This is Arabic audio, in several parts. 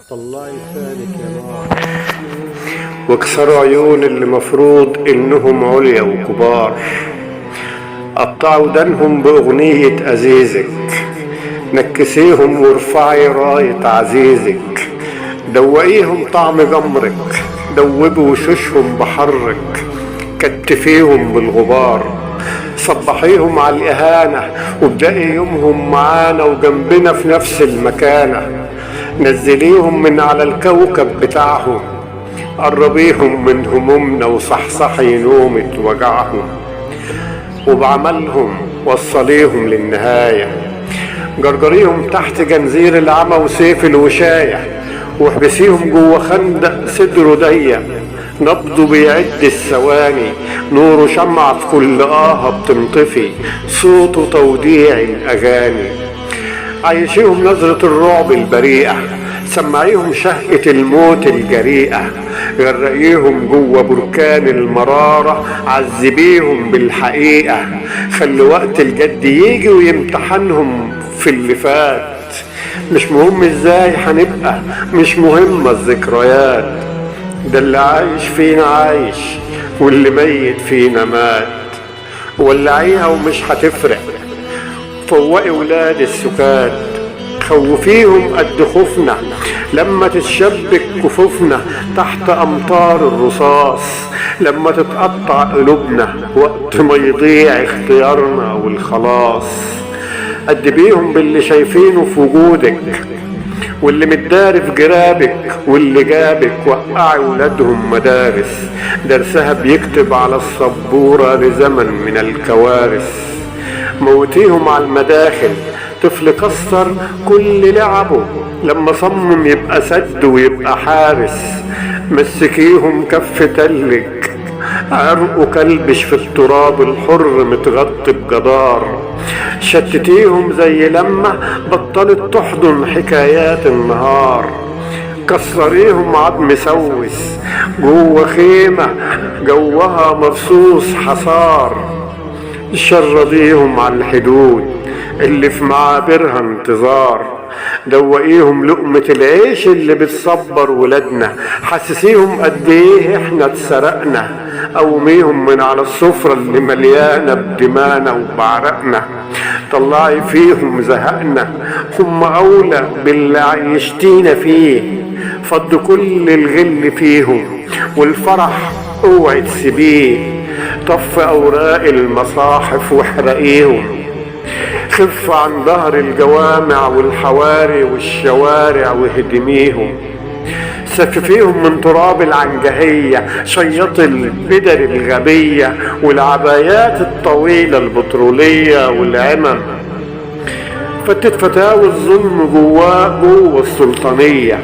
طلعي لسانك يا نار واكسروا عيون اللي مفروض انهم عليا وكبار. قطعوا دانهم باغنية ازيزك، نكسيهم وارفعي راية عزيزك. دوقيهم طعم جمرك، دوبي وشوشهم بحرك، كتفيهم بالغبار. صبحيهم على الإهانة وابدأي يومهم معانا وجنبنا في نفس المكانة. نزليهم من على الكوكب بتاعهم، قربيهم من همومنا وصحصحي نومة وجعهم. وبعملهم وصليهم للنهاية، جرجريهم تحت جنزير العمى وسيف الوشاية، واحبسيهم جوه خندق صدره ضيق. نبضه بيعد الثواني، نوره شمعة في كل بتنطفي، صوته توديع الأغاني. عيشيهم نظرة الرعب البريئة، سمعيهم شهقة الموت الجريئة. غرقيهم جوه بركان المرارة، عذبيهم بالحقيقة. خلي وقت الجد يجي ويمتحنهم في اللي فات. مش مهم ازاي هنبقى، مش مهمة الذكريات. ده اللي عايش فينا عايش، واللي ميت فينا مات. ولعيها ومش هتفرق، فوقي ولاد السكات. خوفيهم قد خوفنا لما تتشبك كفوفنا تحت أمطار الرصاص، لما تتقطع قلوبنا وقت ما يضيع اختيارنا والخلاص. أدبيهم باللي شايفينه في وجودك، واللي متداري في جرابك، واللي جابك وقعي ولادهم مدارس. درسها بيكتب على السبورة لزمن من الكوارث. موتيهم على المداخل، طفل كسر كل لعبه لما صمم يبقى سد ويبقى حارس. مسكيهم كف تلج، عرقه كلبش في التراب الحر متغطي بجدار. شتتيهم زي لما بطلت تحضن حكايات النهار. كسريهم عظم سوس جوه خيمة جوها مفصوص حصار. شرديهم على الحدود اللي في معابرها انتظار. دوقيهم لقمة العيش اللي بتصبر ولادنا. حسسيهم قد ايه احنا اتسرقنا. قوميهم من على السفرة اللي مليانة بدمانا وبعرقنا. طلعي فيهم زهقنا، هم اولى باللي عيشتينا فيه. فض كل الغل فيهم والفرح اوعي تسيبيه. طف اوراق المصاحف واحرقيهم. خف عن ظهر الجوامع والحواري والشوارع واهدميهم. سففيهم من تراب العنجهية، شيط البدر الغبية والعبايات الطويلة البترولية والعمم. فتت فتاوى الظلم جوه السلطانية.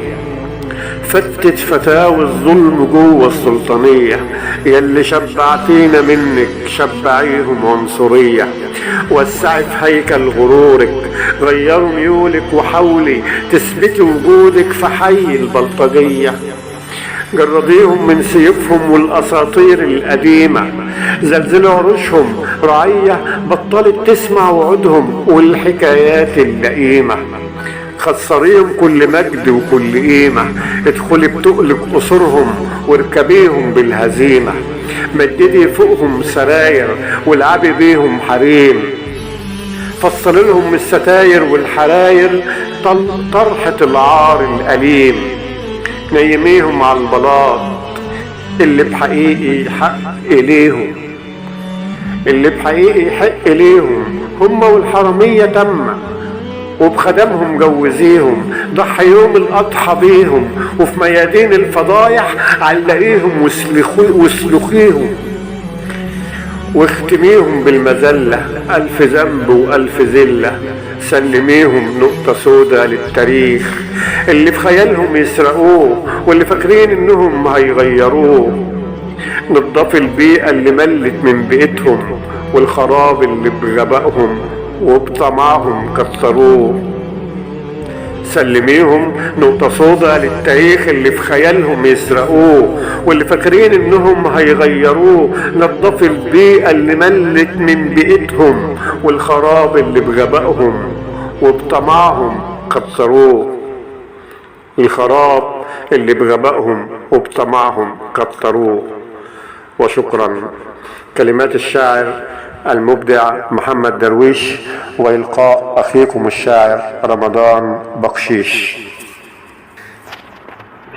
فتت فتاوى الظلم جوه السلطانية. يلي شبعتينا منك شبعيهم عنصرية. وسعي في هيكل غرورك، غيروا ميولك وحاولي تثبتي وجودك في حي البلطجية. جرديهم من سيوفهم والأساطير القديمة. زلزلوا عروشهم، رعية بطلت تسمع وعودهم والحكايات اللئيمة. خسريهم كل مجد وكل قيمة. ادخلي بتقلك قصورهم واركبيهم بالهزيمة. مددي فوقهم سراير والعبي بيهم حريم. فصل لهم الستاير والحراير طرحة العار الأليم. نيميهم على البلاط اللي بحقيقي يحق إليهم، اللي بحقيقي يحق إليهم. هم والحرامية تم وبخدمهم جوزيهم. ضحي يوم الأضحى بيهم وفي ميادين الفضايح علقيهم واسلخيهم. واختميهم بالمذلة، ألف ذنب وألف ذلة. سلميهم نقطة سودة للتاريخ اللي في خيالهم يسرقوه واللي فاكرين انهم هيغيروه. نضف البيئة اللي ملت من بيئتهم والخراب اللي بغبائهم وبطمعهم كسروه. سلميهم نقطة سودة للتاريخ اللي في خيالهم يسرقوه واللي فاكرين انهم هيغيروه. نضف البيئة اللي ملت من بيئتهم والخراب اللي بغبائهم وبطمعهم كسروه. الخراب اللي بغبائهم وبطمعهم كتروه. وشكرا. كلمات الشاعر المبدع محمد درويش، وإلقاء أخيكم الشاعر رمضان بقشيش.